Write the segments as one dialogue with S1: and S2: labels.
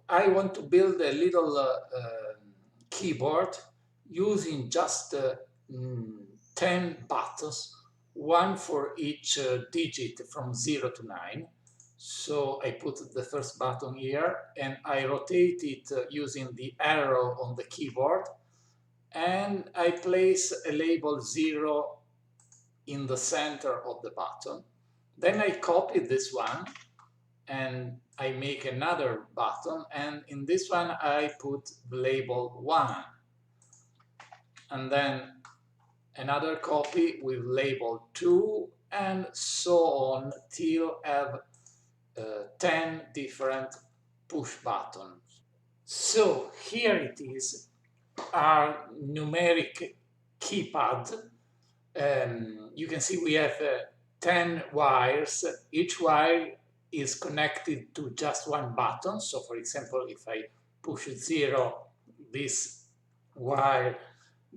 S1: I want to build a little keyboard using just 10 buttons, one for each digit from 0 to 9. So I put the first button here and I rotate it using the arrow on the keyboard, and I place a label 0 in the center of the button. Then I copy this one and I make another button, and in this one I put the label 1, and then another copy with label 2, and so on till I have 10 different push buttons. So here it is, our numeric keypad. You can see we have 10 wires. Each wire is connected to just one button. So for example, if I push 0, this wire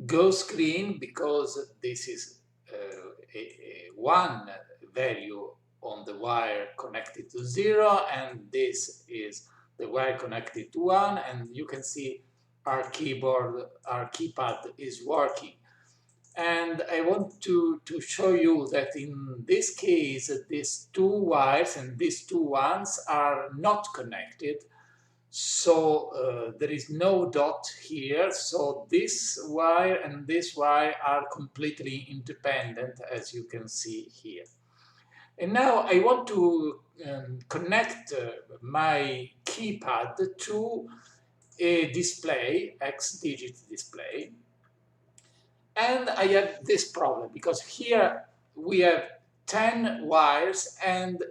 S1: goes green because this is one value on the wire connected to 0, and this is the wire connected to 1, and you can see our keypad is working. And I want to show you that in this case, these two wires and these two ones are not connected. So there is no dot here. So this wire and this wire are completely independent, as you can see here. And now I want to connect my keypad to a display, X-digit display. And I have this problem because here we have 10 wires, and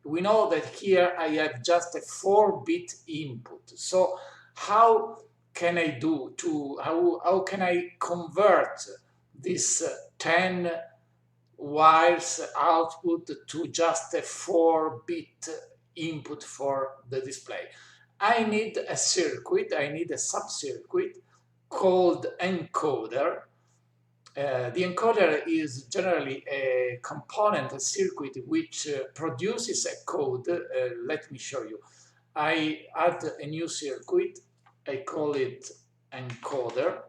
S1: we know that here I have just a 4-bit input. So how can I do how can I convert this 10 wires output to just a 4-bit input for the display? I need a circuit, I need a sub-circuit called encoder. The encoder is generally a component, a circuit, which produces a code. Let me show you. I add a new circuit. I call it encoder.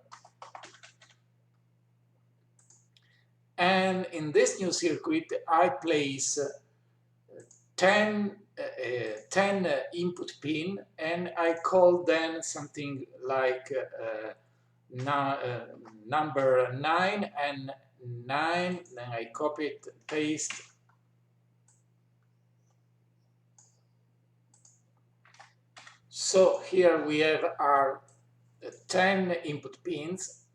S1: And in this new circuit, I place 10 input pin, and I call them something like number 9 and 9, then I copy it, paste. So here we have our 10 input pins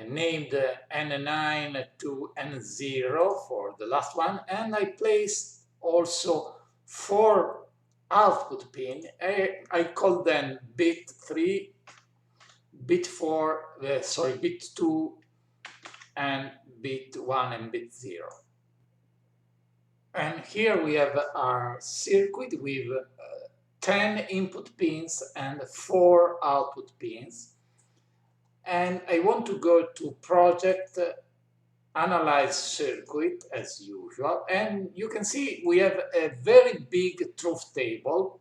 S1: named N9 to N0 for the last one, and I place also 4 output pin. I call them bit 3, bit 4, bit 2, and bit 1 and bit 0. And here we have our circuit with 10 input pins and 4 output pins. And I want to go to Project, Analyze Circuit as usual. And you can see we have a very big truth table,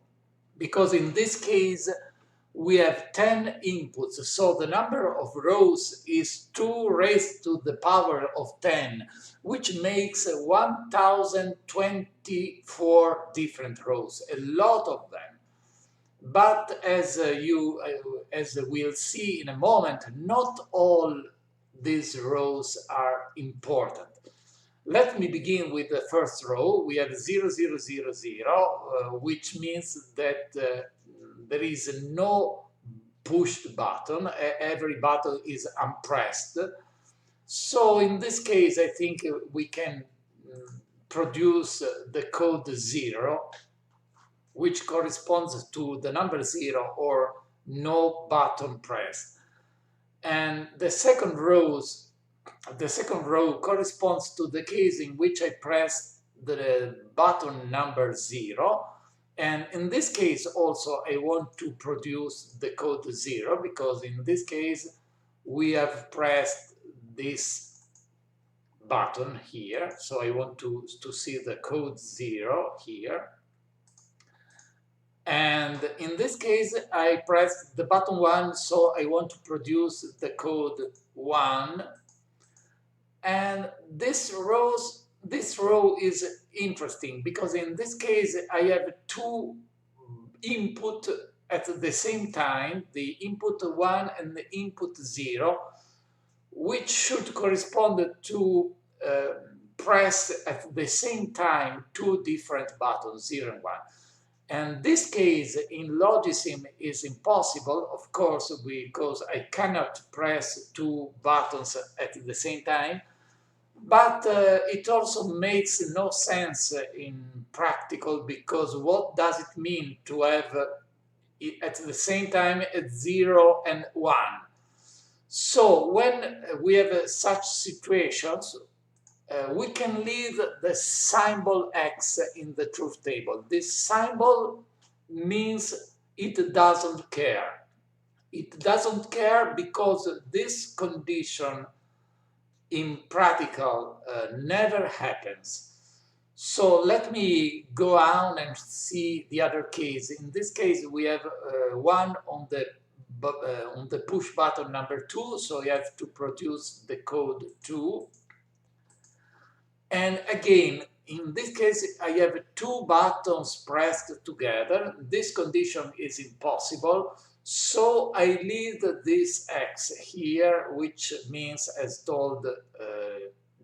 S1: because in this case we have 10 inputs, so the number of rows is 2 raised to the power of 10, which makes 1024 different rows, a lot of them. But as we'll see in a moment, not all these rows are important. Let me begin with the first row. We have 0, 0, 0, 0, which means that there is no pushed button. Every button is unpressed. So in this case, I think we can produce the code 0, which corresponds to the number 0 or no button pressed. And the second row corresponds to the case in which I press the button number 0. And in this case also I want to produce the code 0, because in this case we have pressed this button here. So I want to see the code 0 here. And in this case, I pressed the button 1, so I want to produce the code 1. And this row is interesting because in this case, I have two input at the same time, the input 1 and the input 0, which should correspond to press at the same time two different buttons, 0 and 1. And this case in Logisim is impossible, of course, because I cannot press two buttons at the same time, but it also makes no sense in practical, because what does it mean to have at the same time 0 and 1? So when we have such situations, we can leave the symbol X in the truth table. This symbol means it doesn't care. It doesn't care because this condition in practical never happens. So let me go on and see the other case. In this case, we have one on the push button number 2, so you have to produce the code 2. And again, in this case, I have two buttons pressed together. This condition is impossible, so I leave this X here, which means, as told,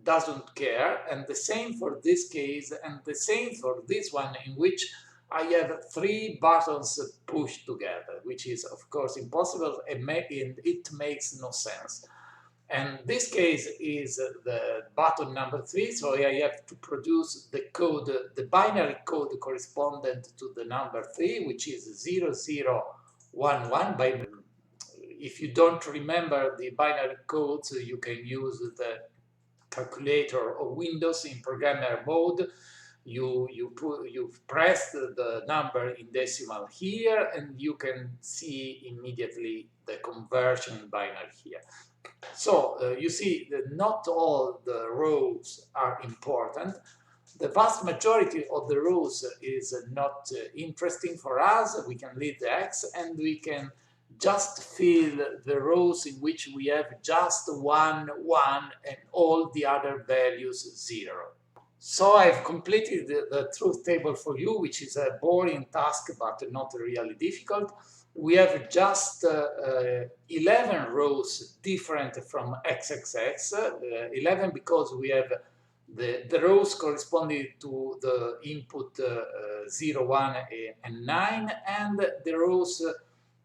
S1: doesn't care. And the same for this case, and the same for this one, in which I have three buttons pushed together, which is, of course, impossible, and it makes no sense. And this case is the button number 3, so I have to produce the code, the binary code correspondent to the number 3, which is 0011. If you don't remember the binary codes, you can use the calculator of Windows in programmer mode. You press the number in decimal here, and you can see immediately the conversion binary here. So you see that not all the rows are important. The vast majority of the rows is not interesting for us. We can leave the X, and we can just fill the rows in which we have just 1, 1, and all the other values 0. So I've completed the truth table for you, which is a boring task, but not really difficult. We have just 11 rows different from XXX, 11 because we have the rows corresponding to the input 0, 1, and 9, and the rows,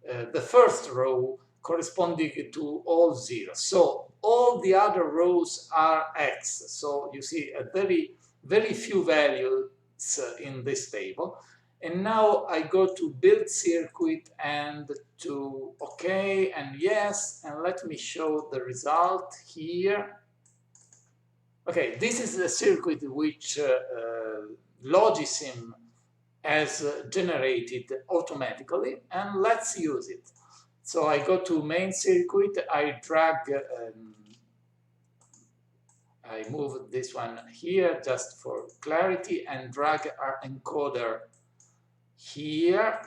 S1: the first row corresponding to all zeros. So all the other rows are X. So you see a very few values in this table. And now I go to build circuit and to OK and yes, and let me show the result here. Okay, this is the circuit which Logisim has generated automatically, and let's use it. So I go to main circuit, I drag, I move this one here just for clarity, and drag our encoder here,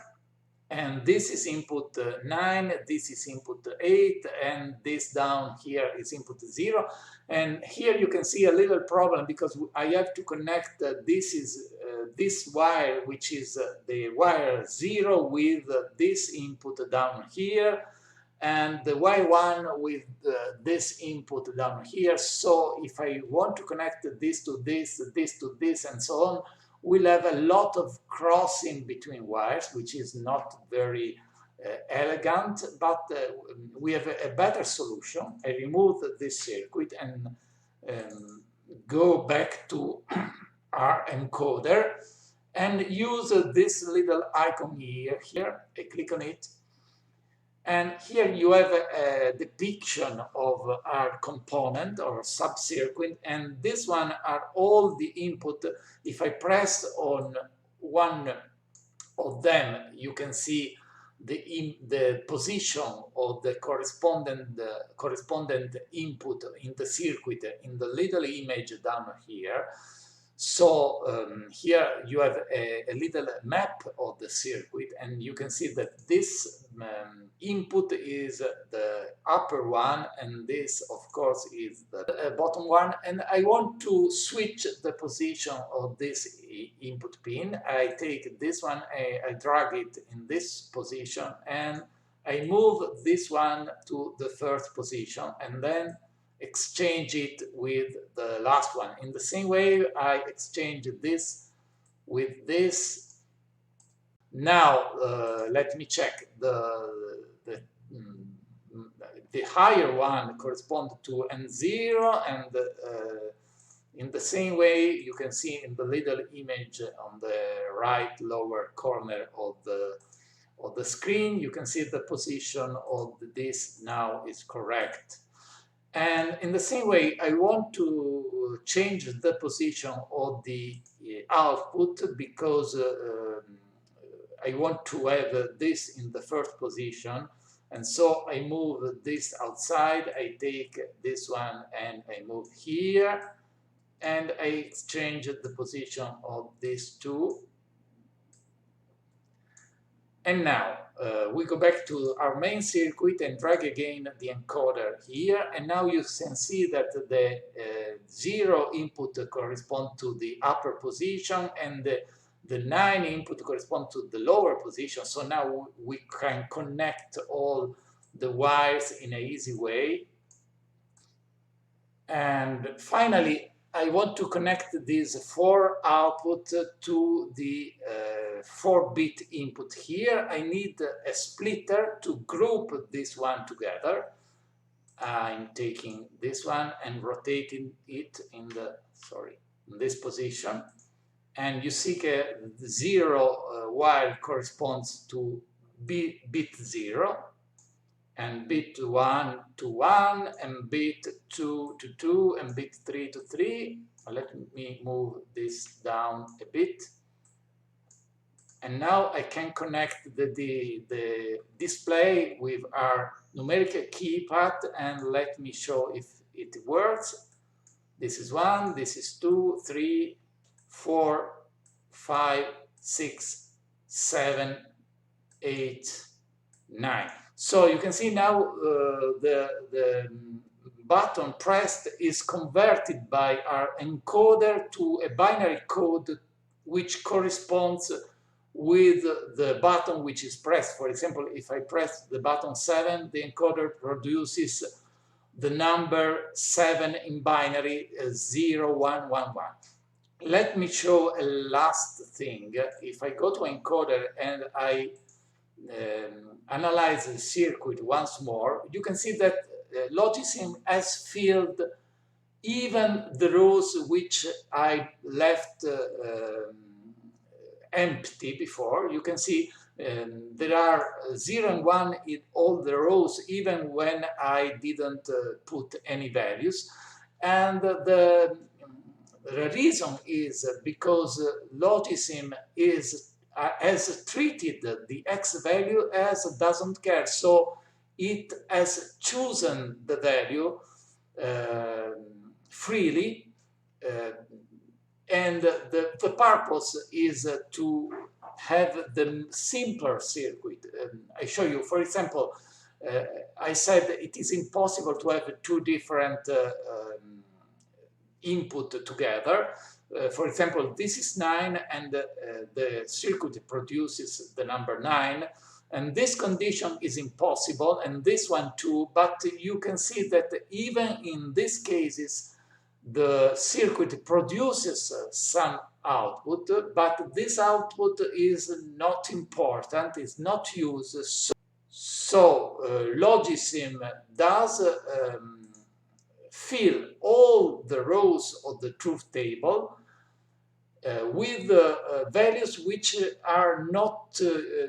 S1: and this is input 9, this is input 8, and this down here is input 0. And here you can see a little problem because I have to connect this wire, which is the wire 0, with this input down here, and the Y1 with this input down here. So if I want to connect this to this, this to this, and so on, we'll have a lot of crossing between wires, which is not very elegant, but we have a better solution. I remove this circuit and go back to our encoder and use this little icon here. I click on it. And here you have a depiction of our component or subcircuit, and this one are all the input. If I press on one of them, you can see the position of the correspondent input in the circuit in the little image down here. So here you have a little map of the circuit, and you can see that this input is the upper one, and this of course is the bottom one. And I want to switch the position of this input pin. I take this one, I drag it in this position, and I move this one to the first position, and then exchange it with the last one. In the same way, I exchange this with this. Now, let me check. The higher one corresponds to N0, and in the same way, you can see in the little image on the right lower corner of the screen, you can see the position of this now is correct. And in the same way, I want to change the position of the output, because I want to have this in the first position. And so I move this outside, I take this one and I move here, and I exchange the position of these two. And now we go back to our main circuit and drag again the encoder here. And now you can see that the 0 input corresponds to the upper position, and the 9 input corresponds to the lower position. So now we can connect all the wires in an easy way. And finally, I want to connect these 4 output to the 4-bit input here. I need a splitter to group this one together. I'm taking this one and rotating it in this position. And you see that the 0 wire corresponds to bit 0. And bit 1 to 1, and bit 2 to 2, and bit 3 to 3. Let me move this down a bit. And now I can connect the display with our numerical keypad, and let me show if it works. This is 1, this is 2, 3, 4, 5, 6, 7, 8, 9. So you can see now the button pressed is converted by our encoder to a binary code which corresponds with the button which is pressed. For example, if I press the button 7, the encoder produces the number 7 in binary 0, 1, 1, 1. Let me show a last thing. If I go to encoder and I analyze the circuit once more, you can see that Logisim has filled even the rows which I left empty before. You can see there are 0 and 1 in all the rows, even when I didn't put any values. And the reason is because Logisim has treated the X value as doesn't care. So it has chosen the value freely, and the purpose is to have the simpler circuit. I show you, for example, I said it is impossible to have 2 different input together. For example, this is 9, and the circuit produces the number 9, and this condition is impossible, and this one too. But you can see that even in these cases, the circuit produces some output, but this output is not important, is not used. So Logisim does fill all the rows of the truth table with values which are not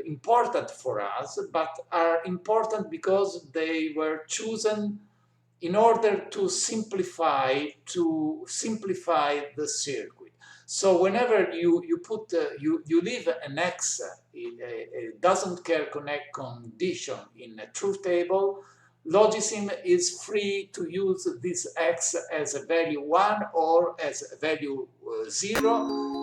S1: important for us, but are important because they were chosen in order to simplify the circuit. So whenever you leave an X, a doesn't care connect condition in a truth table, Logisim is free to use this x as a value 1 or as a value 0.